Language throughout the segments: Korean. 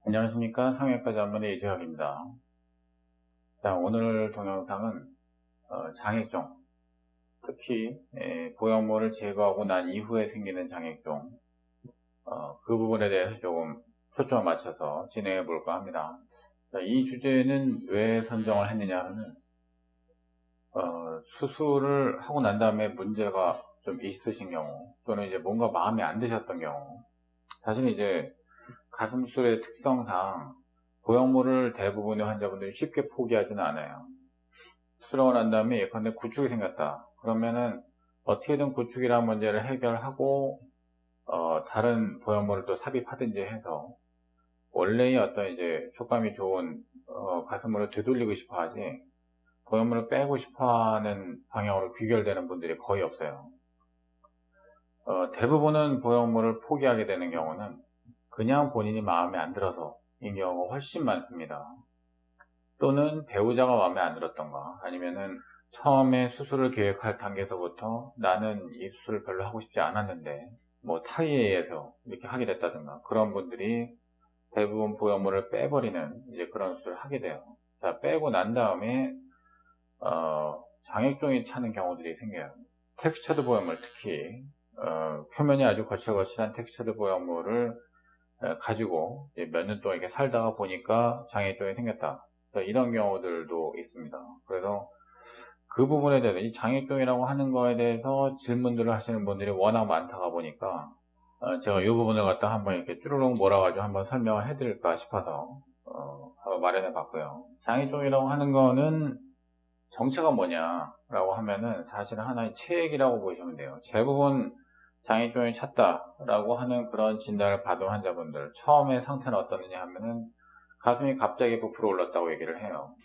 안녕하십니까. 성형외과 전문의 이주혁입니다. 자, 오늘 동영상은 장액종, 특히 보형물을 제거하고 난 이후에 생기는 장액종, 그 부분에 대해서 조금 초점을 맞춰서 진행해 볼까 합니다. 자, 이 주제는 왜 선정을 했느냐 하면 수술을 하고 난 다음에 문제가 좀 있으신 경우, 또는 이제 뭔가 마음에 안 드셨던 경우, 사실 이제 가슴 수술의 특성상 보형물을 대부분의 환자분들이 쉽게 포기하지는 않아요. 수술하고 난 다음에 예컨대 구축이 생겼다. 그러면은 어떻게든 구축이라는 문제를 해결하고 다른 보형물을 또 삽입하든지 해서 원래의 어떤 이제 촉감이 좋은 가슴으로 되돌리고 싶어 하지, 보형물을 빼고 싶어 하는 방향으로 귀결되는 분들이 거의 없어요. 대부분은 보형물을 포기하게 되는 경우는 그냥 본인이 마음에 안 들어서 인 경우가 훨씬 많습니다. 또는 배우자가 마음에 안 들었던가, 아니면은 처음에 수술을 계획할 단계에서부터 나는 이 수술을 별로 하고 싶지 않았는데 뭐 타의에 의해서 이렇게 하게 됐다든가, 그런 분들이 대부분 보형물을 빼버리는 이제 그런 수술을 하게 돼요. 자, 빼고 난 다음에 장액종이 차는 경우들이 생겨요. 텍스처드 보형물, 특히 표면이 아주 거칠거칠한 텍스처드 보형물을 가지고 몇 년 동안 이렇게 살다가 보니까 장애종이 생겼다, 이런 경우들도 있습니다. 그래서 그 부분에 대해서 이 장애종이라고 하는 거에 대해서 질문들을 하시는 분들이 워낙 많다가 보니까 제가 이 부분을 갖다 한번 이렇게 쭈루룩 몰아가지고 한번 설명을 해드릴까 싶어서 마련해 봤고요. 장애종이라고 하는 거는 정체가 뭐냐라고 하면은 사실은 하나의 체액이라고 보시면 돼요. 대부분 장애종이 찼다라고 하는 그런 진단을 받은 환자분들, 처음에 상태는 어떻느냐 하면은 가슴이 갑자기 부풀어 올랐다고 얘기를 해요.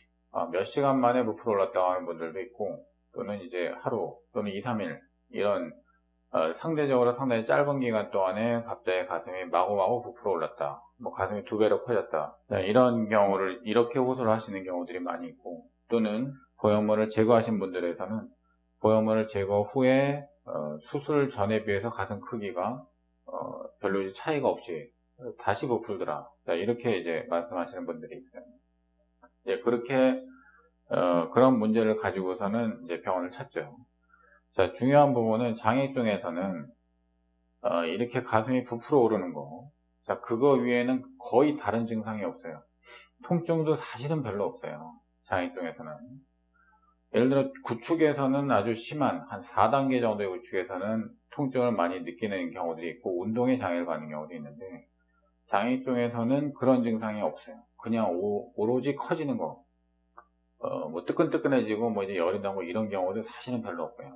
몇 시간 만에 부풀어 올랐다고 하는 분들도 있고, 또는 이제 하루 또는 2, 3일 이런 상대적으로 상당히 짧은 기간 동안에 갑자기 가슴이 마구마구 부풀어 올랐다, 뭐 가슴이 2배로 커졌다, 이런 경우를 이렇게 호소를 하시는 경우들이 많이 있고, 또는 보형물을 제거하신 분들에서는 보형물을 제거 후에 수술 전에 비해서 가슴 크기가 별로 차이가 없이 다시 부풀더라, 이렇게 이제 말씀하시는 분들이 있어요. 이제 그렇게 그런 문제를 가지고서는 이제 병원을 찾죠. 자, 중요한 부분은 장액종에서는 이렇게 가슴이 부풀어 오르는 거, 자, 그거 위에는 거의 다른 증상이 없어요. 통증도 사실은 별로 없어요. 장액종에서는. 예를 들어 구축에서는 아주 심한 한 4단계 정도의 구축에서는 통증을 많이 느끼는 경우들이 있고 운동에 장애를 받는 경우도 있는데, 장애종에서는 그런 증상이 없어요. 그냥 오로지 커지는 거, 뭐 뜨끈뜨끈해지고 뭐 이제 열이 나고 이런 경우도 사실은 별로 없고요.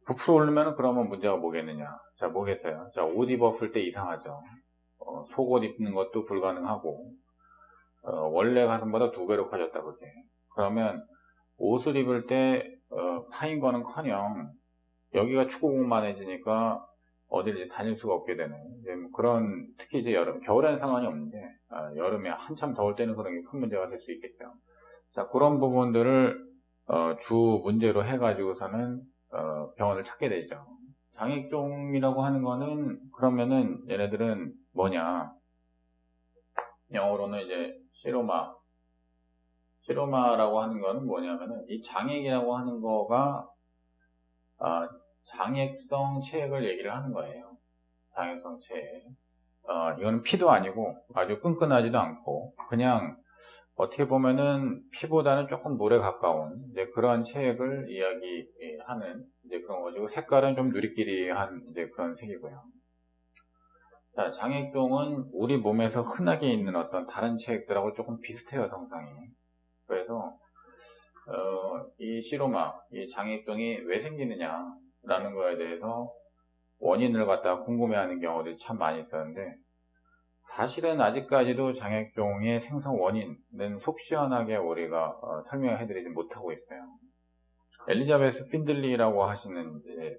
부풀어 오르면 그러면 문제가 뭐겠느냐? 자, 뭐겠어요? 자, 옷 입었을 때 이상하죠. 속옷 입는 것도 불가능하고, 원래 가슴보다 2배로 커졌다 그게. 그러면 옷을 입을 때 파인 거는 커녕 여기가 축구공만해지니까 어디를 이제 다닐 수가 없게 되는 이제 뭐 그런, 특히 이제 여름, 겨울에는 상관이 없는데 여름에 한참 더울 때는 그런 게 큰 문제가 될 수 있겠죠. 자, 그런 부분들을 주 문제로 해가지고서는 병원을 찾게 되죠. 장액종이라고 하는 거는 그러면은 얘네들은 뭐냐? 영어로는 이제 시로마라고 하는 거는 뭐냐면은 이 장액이라고 하는 거가 장액성 체액을 얘기를 하는 거예요. 장액성 체액. 이거는 피도 아니고 아주 끈끈하지도 않고 그냥 어떻게 보면은 피보다는 조금 물에 가까운 이제 그런 체액을 이야기하는 이제 그런 거죠. 색깔은 좀 누리끼리한 이제 그런 색이고요. 자, 장액종은 우리 몸에서 흔하게 있는 어떤 다른 체액들하고 조금 비슷해요, 성상이. 그래서 이 시로마, 이 장액종이 왜 생기느냐라는 거에 대해서 원인을 갖다가 궁금해하는 경우들이 참 많이 있었는데, 사실은 아직까지도 장액종의 생성 원인은 속 시원하게 우리가 설명해드리지 못하고 있어요. 엘리자베스 핀들리라고 하시는 이제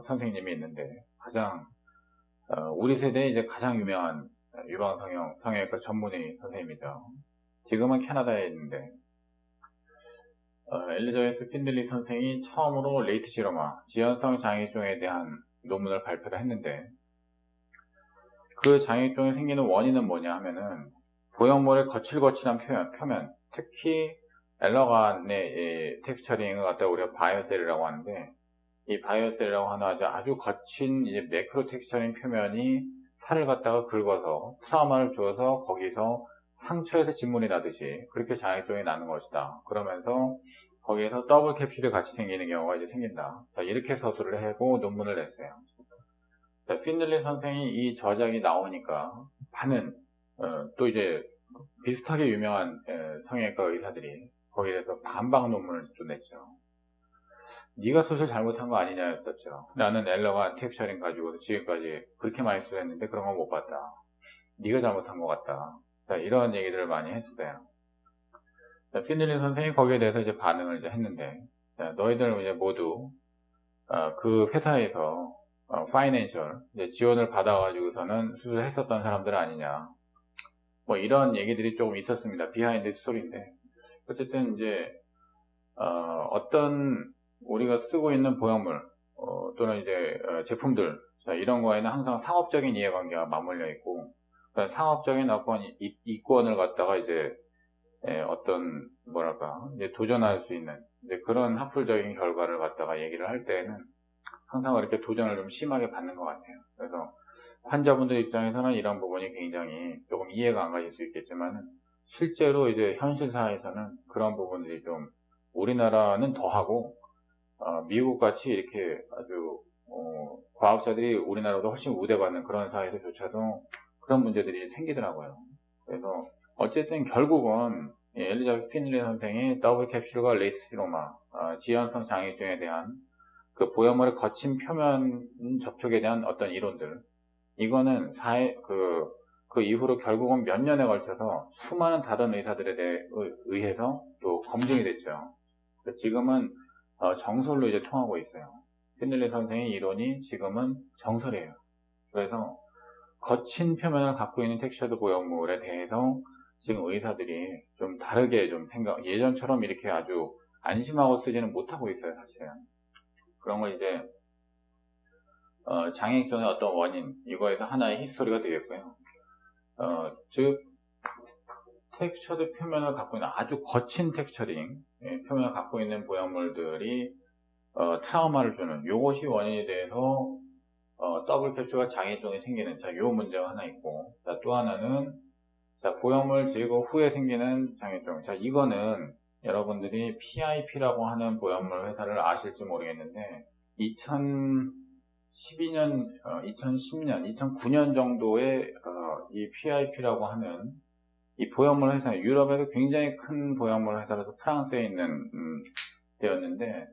선생님이 있는데, 가장 우리 세대에 이제 가장 유명한 유방 성형외과 전문의 선생님이죠. 지금은 캐나다에 있는데, 엘리자베스 핀들리 선생이 처음으로 레이트 시로마, 지연성 장애종에 대한 논문을 발표를 했는데, 그 장애증이 생기는 원인은 뭐냐 하면은 보형물의 거칠거칠한 표면, 특히 엘러간의 텍스처링을 갖다 우리가 바이오셀이라고 하는데, 이 바이오셀이라고 하는 아주 거친 이제 매크로 텍스처링 표면이 살을 갖다가 긁어서 트라우마를 주어서 거기서 상처에서 진물이 나듯이 그렇게 장애증이 나는 것이다. 그러면서 거기에서 더블 캡슐이 같이 생기는 경우가 이제 생긴다. 자, 이렇게 서술을 하고 논문을 냈어요. 자, 핀들리 선생이 이 저작이 나오니까 많은 또 이제 비슷하게 유명한 성형외과 의사들이 거기에 대해서 반박 논문을 또 냈죠. 네가 수술 잘못한 거 아니냐였었죠. 나는 엘러가 텍스처링 가지고 지금까지 그렇게 많이 수술했는데 그런 거 못 봤다. 네가 잘못한 것 같다. 자, 이런 얘기들을 많이 했어요. 핀들리 선생이 거기에 대해서 이제 반응을 이제 했는데, 자, 너희들 이제 모두 그 회사에서 파이낸셜 지원을 받아가지고서는 수술을 했었던 사람들 아니냐. 뭐 이런 얘기들이 조금 있었습니다. 비하인드 스토리인데, 어쨌든 이제 어떤 우리가 쓰고 있는 보형물 또는 이제 제품들, 자, 이런 거에는 항상 상업적인 이해관계가 맞물려 있고, 그러니까 상업적인 어떤 이권을 갖다가 이제 어떤 뭐랄까 이제 도전할 수 있는 이제 그런 학술적인 결과를 갖다가 얘기를 할 때에는 항상 이렇게 도전을 좀 심하게 받는 것 같아요. 그래서 환자분들 입장에서는 이런 부분이 굉장히 조금 이해가 안 가실 수 있겠지만 실제로 이제 현실사에서는 그런 부분들이 좀 우리나라는 더하고 미국 같이 이렇게 아주 과학자들이 우리나라보다 훨씬 우대받는 그런 사회에서조차도 그런 문제들이 생기더라고요. 그래서 어쨌든 결국은 엘리자베스 핀들리 선생이 더블 캡슐과 레이스시로마 지연성 장애증에 대한 그 보형물의 거친 표면 접촉에 대한 어떤 이론들, 이거는 그 이후로 결국은 몇 년에 걸쳐서 수많은 다른 의사들에 의해서 또 검증이 됐죠. 지금은 정설로 이제 통하고 있어요. 핀들리 선생의 이론이 지금은 정설이에요. 그래서 거친 표면을 갖고 있는 텍스처드 보형물에 대해서 지금 의사들이 좀 다르게 좀 예전처럼 이렇게 아주 안심하고 쓰지는 못하고 있어요, 사실은. 그런 걸 이제 장애증의 어떤 원인, 이거에서 하나의 히스토리가 되겠고요. 즉 텍스처드 표면을 갖고 있는 아주 거친 텍스처링 표면을 갖고 있는 보형물들이 트라우마를 주는 요것이 원인이 돼서 더블 캡슐과 장애증이 생기는 요 문제가 하나 있고, 자, 또 하나는 보형물 제거 후에 생기는 장애증. 자, 이거는 여러분들이 PIP라고 하는 보형물 회사를 아실지 모르겠는데 2012년, 2010년, 2009년 정도에 이 PIP라고 하는 이 보형물 회사, 유럽에서 굉장히 큰 보형물 회사라서 프랑스에 있는 데였는데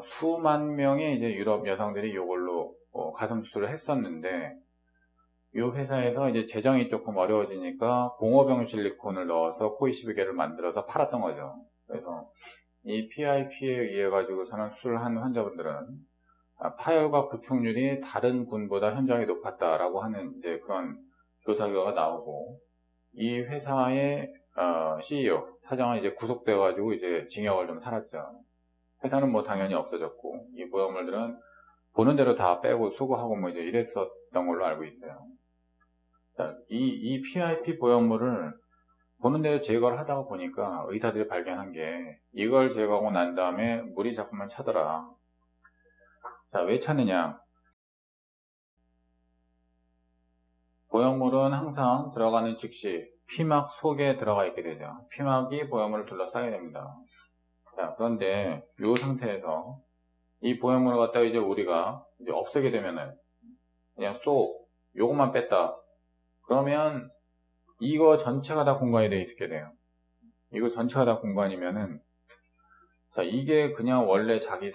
수만 명의 이제 유럽 여성들이 이걸로 가슴 수술을 했었는데, 이 회사에서 이제 재정이 조금 어려워지니까 공업용 실리콘을 넣어서 코이시비게를 만들어서 팔았던 거죠. 그래서 이 PIP에 의해 가지고서는 수술을 한 환자분들은 파열과 구축률이 다른 군보다 현저하게 높았다라고 하는 이제 그런 조사 결과가 나오고, 이 회사의 CEO 사장은 이제 구속되어 가지고 이제 징역을 좀 살았죠. 회사는 뭐 당연히 없어졌고, 이 보형물들은 보는 대로 다 빼고 수거하고 뭐 이제 이랬었던 걸로 알고 있어요. 자, 이 PIP 보형물을 보는 대로 제거를 하다가 보니까 의사들이 발견한 게 이걸 제거하고 난 다음에 물이 자꾸만 차더라. 자, 왜 차느냐? 보형물은 항상 들어가는 즉시 피막 속에 들어가 있게 되죠. 피막이 보형물을 둘러싸게 됩니다. 자, 그런데 이 상태에서 이 보형물을 갖다가 이제 우리가 이제 없애게 되면은 그냥 쏙 요것만 뺐다. 그러면 이거 전체가 다 공간이 되어 있게 돼요. 이거 전체가 다 공간이면은, 자, 이게 그냥 원래 자기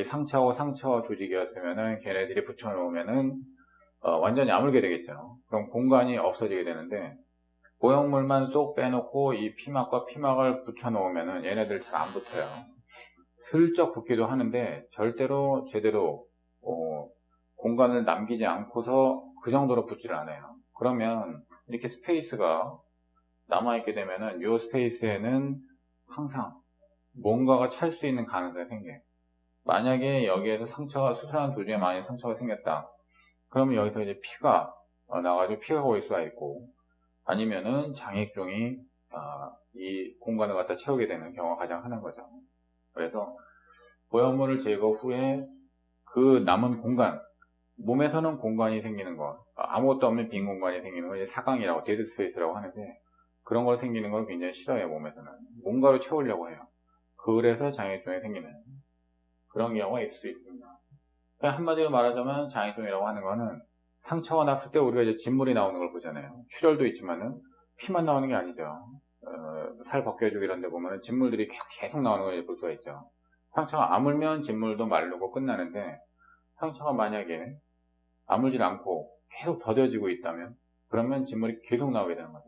상처하고 상처 조직이었으면은 걔네들이 붙여놓으면은 완전히 아물게 되겠죠. 그럼 공간이 없어지게 되는데, 보형물만 쏙 빼놓고 이 피막과 피막을 붙여놓으면은 얘네들 잘 안 붙어요. 슬쩍 붙기도 하는데 절대로 제대로 공간을 남기지 않고서 그 정도로 붙지를 않아요. 그러면 이렇게 스페이스가 남아있게 되면은 이 스페이스에는 항상 뭔가가 찰 수 있는 가능성이 생겨요. 만약에 여기에서 수술한 도중에 많이 상처가 생겼다. 그러면 여기서 이제 피가 나가지고 피가 고일 수가 있고, 아니면은 장액종이 이 공간을 갖다 채우게 되는 경우가 가장 흔한 거죠. 그래서 보형물을 제거 후에 그 남은 공간, 몸에서는 공간이 생기는 거, 아무것도 없는 빈 공간이 생기는 거 이제 사강이라고, 데드 스페이스라고 하는데, 그런 걸 생기는 걸 굉장히 싫어해요. 몸에서는 뭔가로 채우려고 해요. 그래서 장액종이 생기는 그런 경우가 있을 수 있습니다. 그러니까 한마디로 말하자면 장액종이라고 하는 거는 상처가 났을 때 우리가 이제 진물이 나오는 걸 보잖아요. 출혈도 있지만은 피만 나오는 게 아니죠. 살 벗겨주고 이런 데 보면은 진물들이 계속 나오는 걸 볼 수가 있죠. 상처가 아물면 진물도 마르고 끝나는데, 상처가 만약에 아물질 않고 계속 더뎌지고 있다면, 그러면 진물이 계속 나오게 되는 거죠.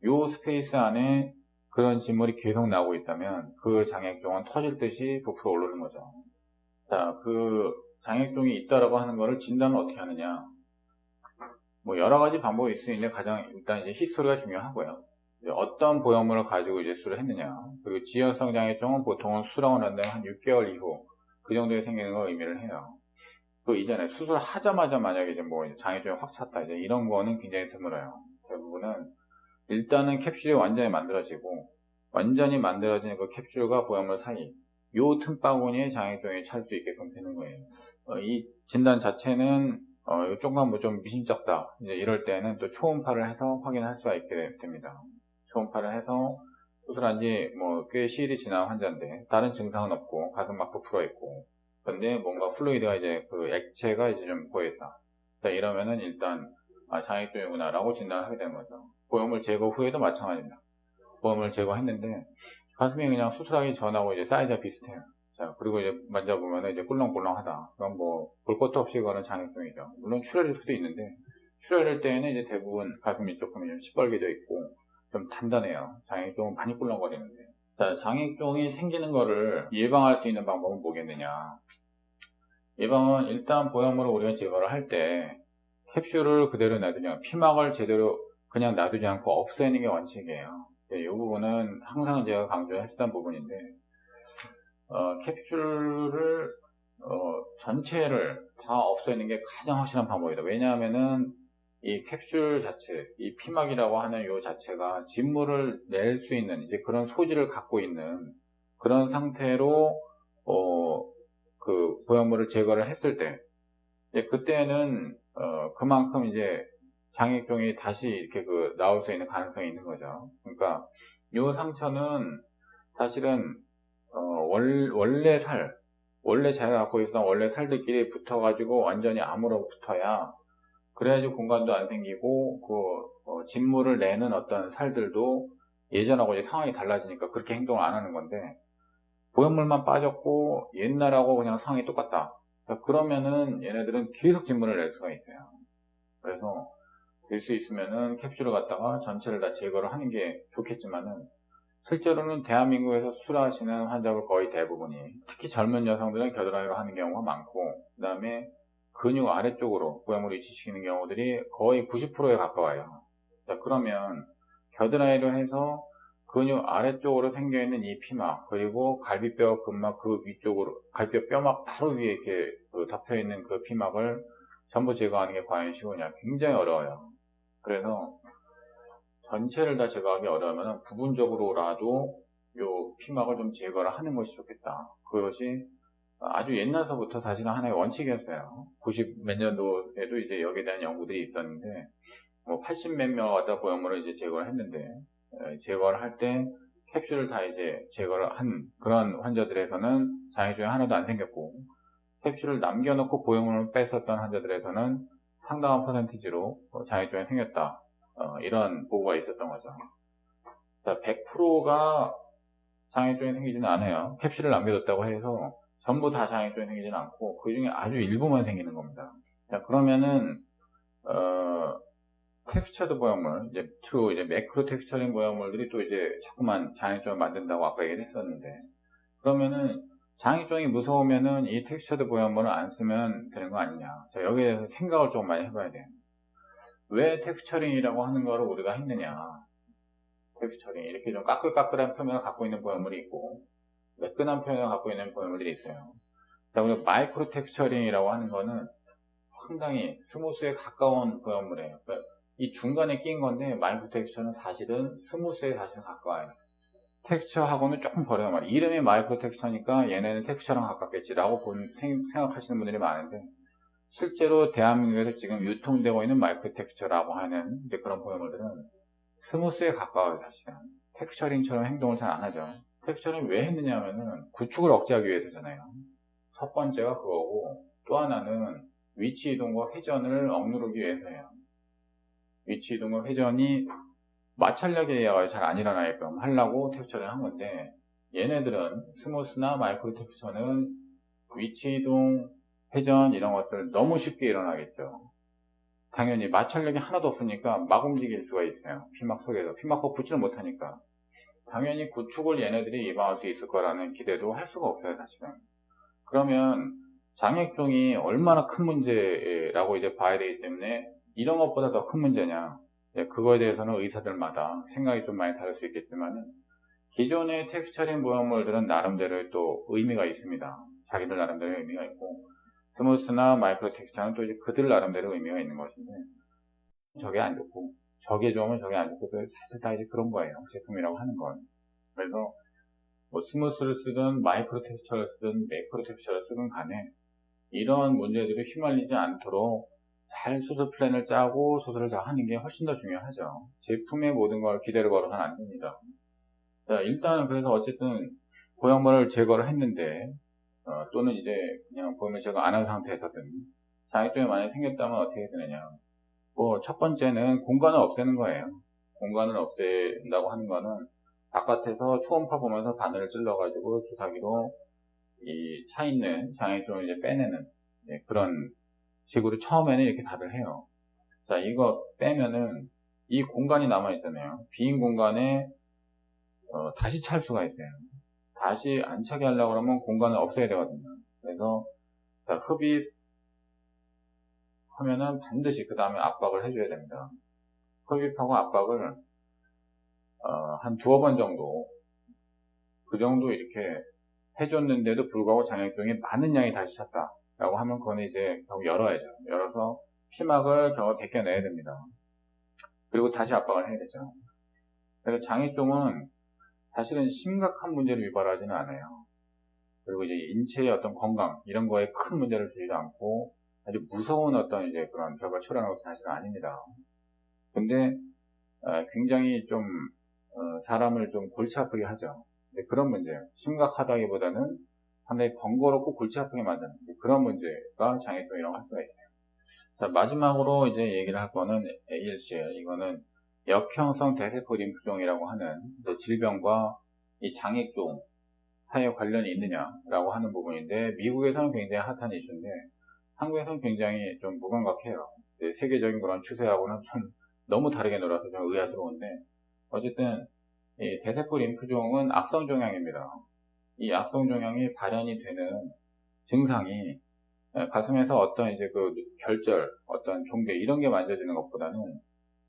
요 스페이스 안에 그런 진물이 계속 나오고 있다면 그 장액종은 터질 듯이 부풀어 오르는 거죠. 자, 그 장액종이 있다라고 하는 거를 진단을 어떻게 하느냐? 뭐 여러 가지 방법이 있을 수 있는데, 가장 일단 이제 히스토리가 중요하고요. 어떤 보형물을 가지고 이제 수술을 했느냐. 그리고 지연성 장액종은 보통은 수술하고 난 다음에 한 6개월 이후 그 정도에 생기는 걸 의미를 해요. 그 이전에 수술하자마자 만약에 이제 뭐 장액종이 확 찼다, 이제 이런 거는 굉장히 드물어요. 대부분은 일단은 캡슐이 완전히 만들어지고, 완전히 만들어진 그 캡슐과 보형물 사이 요 틈바구니에 장액종이 찰 수 있게끔 되는 거예요. 이 진단 자체는 조금만 뭐 좀 미심쩍다, 이제 이럴 때는 또 초음파를 해서 확인할 수가 있게 됩니다. 초음파를 해서 수술한 지 뭐 꽤 시일이 지난 환자인데 다른 증상은 없고 가슴 막 부풀어 있고, 근데 뭔가 플루이드가 이제 그 액체가 이제 좀 보였다. 자, 이러면은 일단 장액종이구나 라고 진단을 하게 되는 거죠. 보형물 제거 후에도 마찬가지입니다. 보형물 제거했는데 가슴이 그냥 수술하기 전하고 이제 사이즈가 비슷해요. 자, 그리고 이제 만져보면 이제 꿀렁꿀렁하다. 그럼 뭐 볼 것도 없이 그거는 장액종이죠. 물론 출혈일 수도 있는데, 출혈일 때에는 이제 대부분 가슴이 조금 좀 시뻘개져 있고 좀 단단해요. 장액종은 많이 꿀렁거리는데. 자, 장액종이 생기는 거를 예방할 수 있는 방법은 뭐겠느냐? 예방은 일단 보형물을 우리가 제거를 할 때 캡슐을 그대로 놔두냐, 피막을 제대로 그냥 놔두지 않고 없애는 게 원칙이에요. 이 부분은 항상 제가 강조했었던 부분인데, 캡슐을 전체를 다 없애는 게 가장 확실한 방법이다. 왜냐하면은 이 캡슐 자체, 이 피막이라고 하는 요 자체가 진물을 낼 수 있는 이제 그런 소질을 갖고 있는 그런 상태로 그 보형물을 제거를 했을 때, 그때는 그만큼 이제 장액종이 다시 이렇게 나올 수 있는 가능성이 있는 거죠. 그러니까 이 상처는 사실은 원래 자기가 갖고 있었던 원래 살들끼리 붙어가지고 완전히 아무로 붙어야, 그래야지 공간도 안 생기고 진물을 내는 어떤 살들도 예전하고 이제 상황이 달라지니까 그렇게 행동을 안 하는 건데, 보형물만 빠졌고 옛날하고 그냥 상황이 똑같다. 그러면은 얘네들은 계속 진물을 낼 수가 있어요. 그래서 될 수 있으면은 캡슐을 갖다가 전체를 다 제거를 하는 게 좋겠지만은, 실제로는 대한민국에서 수술하시는 환자분 거의 대부분이, 특히 젊은 여성들은 겨드랑이로 하는 경우가 많고, 그 다음에 근육 아래쪽으로 보형물을 위치시키는 경우들이 거의 90%에 가까워요. 자, 그러면 겨드랑이로 해서 근육 아래쪽으로 생겨있는 이 피막, 그리고 갈비뼈 근막 그 위쪽으로, 갈비뼈 뼈막 바로 위에 이렇게 덮여있는 그 피막을 전부 제거하는 게 과연 쉬우냐? 굉장히 어려워요. 그래서 전체를 다 제거하기 어려우면 부분적으로라도 요 피막을 좀 제거를 하는 것이 좋겠다. 그것이 아주 옛날서부터 사실은 하나의 원칙이었어요. 90 몇 년도에도 이제 여기에 대한 연구들이 있었는데, 뭐 80 몇 명을 갖다 보형물을 이제 제거를 했는데, 제거를 할 때 캡슐을 다 이제 제거를 한 그런 환자들에서는 장액종이 하나도 안 생겼고, 캡슐을 남겨놓고 보형물을 뺐었던 환자들에서는 상당한 퍼센티지로 장액종이 생겼다. 이런 보고가 있었던 거죠. 자, 100%가 장액종이 생기지는 않아요. 캡슐을 남겨뒀다고 해서 전부 다 장액종이 생기지는 않고 그 중에 아주 일부만 생기는 겁니다. 자, 그러면은 텍스처드 보형물, 이제 매크로 텍스처링 보형물들이 또 이제 자꾸만 장액종을 만든다고 아까 얘기를 했었는데, 그러면은 장액종이 무서우면은 이 텍스처드 보형물을 안 쓰면 되는 거 아니냐. 자, 여기에 대해서 생각을 좀 많이 해봐야 돼요. 왜 텍스처링이라고 하는 거를 우리가 했느냐. 텍스처링, 이렇게 좀 까끌까끌한 표면을 갖고 있는 보형물이 있고 매끈한 표면을 갖고 있는 보형물들이 있어요. 자, 우리가 마이크로 텍스처링이라고 하는 거는 상당히 스무스에 가까운 보형물이에요. 그러니까 이 중간에 끼인 건데 마이크로 텍스처는 사실은 스무스에 사실 가까워요. 텍스처하고는 조금 거리가 많아요. 이름이 마이크로 텍스처니까 얘네는 텍스처랑 가깝겠지라고 생각하시는 분들이 많은데, 실제로 대한민국에서 지금 유통되고 있는 마이크로 텍스처라고 하는 이제 그런 보형물들은 스무스에 가까워요. 사실은 텍스처링처럼 행동을 잘 안 하죠. 텍스처링 왜 했느냐 하면은 구축을 억제하기 위해서잖아요. 첫 번째가 그거고, 또 하나는 위치 이동과 회전을 억누르기 위해서예요. 위치 이동과 회전이 마찰력에 잘 안 일어나게끔 하려고 텍스처를 한 건데, 얘네들은 스무스나 마이크로 텍스처는 위치 이동, 회전 이런 것들 너무 쉽게 일어나겠죠. 당연히 마찰력이 하나도 없으니까 막 움직일 수가 있어요. 피막 속에서. 피막하고 붙지를 못하니까. 당연히 구축을 얘네들이 예방할 수 있을 거라는 기대도 할 수가 없어요, 사실은. 그러면 장액종이 얼마나 큰 문제라고 이제 봐야 되기 때문에 이런 것보다 더 큰 문제냐. 그거에 대해서는 의사들마다 생각이 좀 많이 다를 수 있겠지만, 기존의 텍스처링 보형물들은 나름대로의 또 의미가 있습니다. 자기들 나름대로의 의미가 있고, 스무스나 마이크로 텍스처는 또 이제 그들 나름대로 의미가 있는 것인데, 저게 안 좋고, 저게 좋으면 저게 안 좋고, 사실 다 이제 그런 거예요. 제품이라고 하는 건. 그래서, 뭐 스무스를 쓰든 마이크로 텍스처를 쓰든 매크로 텍스처를 쓰든 간에 이런 문제들이 휘말리지 않도록 잘 수술 플랜을 짜고 수술을 잘 하는 게 훨씬 더 중요하죠. 제품의 모든 걸 기대를 걸어서는 안 됩니다. 자, 일단은 그래서 어쨌든 보형물을 제거를 했는데, 또는 이제 그냥 보형물 제거 안 한 상태에서든 장애종이 만약에 생겼다면 어떻게 되느냐. 뭐 첫 번째는 공간을 없애는 거예요. 공간을 없앤다고 하는 거는 바깥에서 초음파 보면서 바늘을 찔러가지고 주사기로 이 차 있는 장애종을 이제 빼내는 그런 식으로 처음에는 이렇게 다들 해요. 자, 이거 빼면은 이 공간이 남아있잖아요. 빈 공간에 다시 찰 수가 있어요. 다시 안 차게 하려고 그러면 공간을 없애야 되거든요. 그래서 자, 흡입하면은 반드시 그 다음에 압박을 해줘야 됩니다. 흡입하고 압박을 한 두어 번 정도, 그 정도 이렇게 해줬는데도 불구하고 장액종이 많은 양이 다시 찼다 라고 하면 그거는 이제 결국 열어야죠. 열어서 피막을 결국 벗겨내야 됩니다. 그리고 다시 압박을 해야 되죠. 그래서 장액종은 사실은 심각한 문제를 유발하지는 않아요. 그리고 이제 인체의 어떤 건강 이런 거에 큰 문제를 주지도 않고 아주 무서운 어떤 이제 그런 결과를 초래하는 것은 사실은 아닙니다. 근데 굉장히 좀 사람을 좀 골치 아프게 하죠. 그런 문제예요. 심각하다기보다는 상당히 번거롭고 골치 아프게 만드는 그런 문제가 장애종이라고 할 수가 있어요. 자, 마지막으로 이제 얘기를 할 거는 ALC예요. 이거는 역형성 대세포 림프종이라고 하는 질병과 이 장애종 사이에 관련이 있느냐라고 하는 부분인데, 미국에서는 굉장히 핫한 이슈인데 한국에서는 굉장히 좀 무감각해요. 세계적인 그런 추세하고는 좀 너무 다르게 놀아서 좀 의아스러운데, 어쨌든 이 대세포 림프종은 악성 종양입니다. 이 악성 종양이 발현이 되는 증상이 가슴에서 어떤 이제 그 결절, 어떤 종괴 이런 게 만져지는 것보다는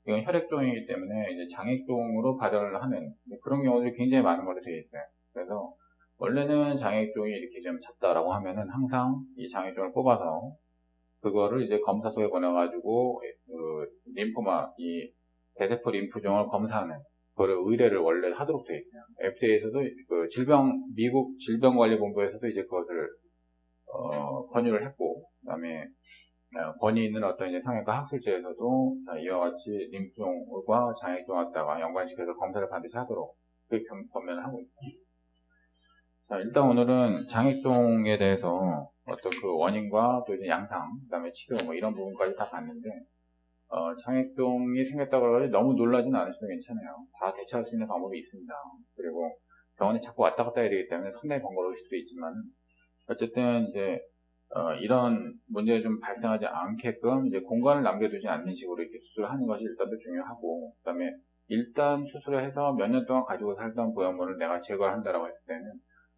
이건 혈액종이기 때문에 이제 장액종으로 발현을 하는 그런 경우들이 굉장히 많은 걸로 되어 있어요. 그래서 원래는 장액종이 이렇게 좀 찼다라고 하면은 항상 이 장액종을 뽑아서 그거를 이제 검사소에 보내가지고 그 림포마, 이 대세포 림프종을 검사하는 그거를 의뢰를 원래 하도록 되어 있어요. FDA에서도 그 미국 질병관리본부에서도 이제 그것을 권유를 했고, 그 다음에 권위 있는 어떤 이제 성형외과 학술지에서도 이와 같이 림프종과 장액종 갖다가 연관시켜서 검사를 반드시 하도록 그렇게 권면을 하고 있습니다. 자, 일단 오늘은 장액종에 대해서 어떤 그 원인과 또 이제 양상, 그 다음에 치료 뭐 이런 부분까지 다 봤는데, 장액종이 생겼다고 해서 너무 놀라지는 않으셔도 괜찮아요. 다 대처할 수 있는 방법이 있습니다. 그리고 병원에 자꾸 왔다 갔다 해야 되기 때문에 상당히 번거로우실 수 있지만, 어쨌든 이제 이런 문제가 좀 발생하지 않게끔 이제 공간을 남겨두지 않는 식으로 이렇게 수술을 하는 것이 일단도 중요하고, 그 다음에 일단 수술을 해서 몇 년 동안 가지고 살던 보형물을 내가 제거를 한다라고 했을 때는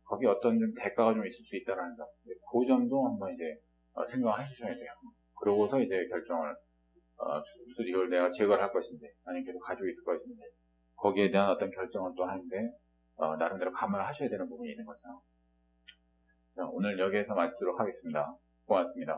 거기 어떤 좀 대가가 좀 있을 수 있다라는 점, 그 점도 한번 이제 생각을 하셔야 돼요. 그러고서 이제 결정을 수술 이걸 내가 제거를 할 것인지 아니면 계속 가지고 있을 것인지 거기에 대한 어떤 결정을 또 하는데 나름대로 감안을 하셔야 되는 부분이 있는 거죠. 자, 오늘 여기에서 마치도록 하겠습니다. 고맙습니다.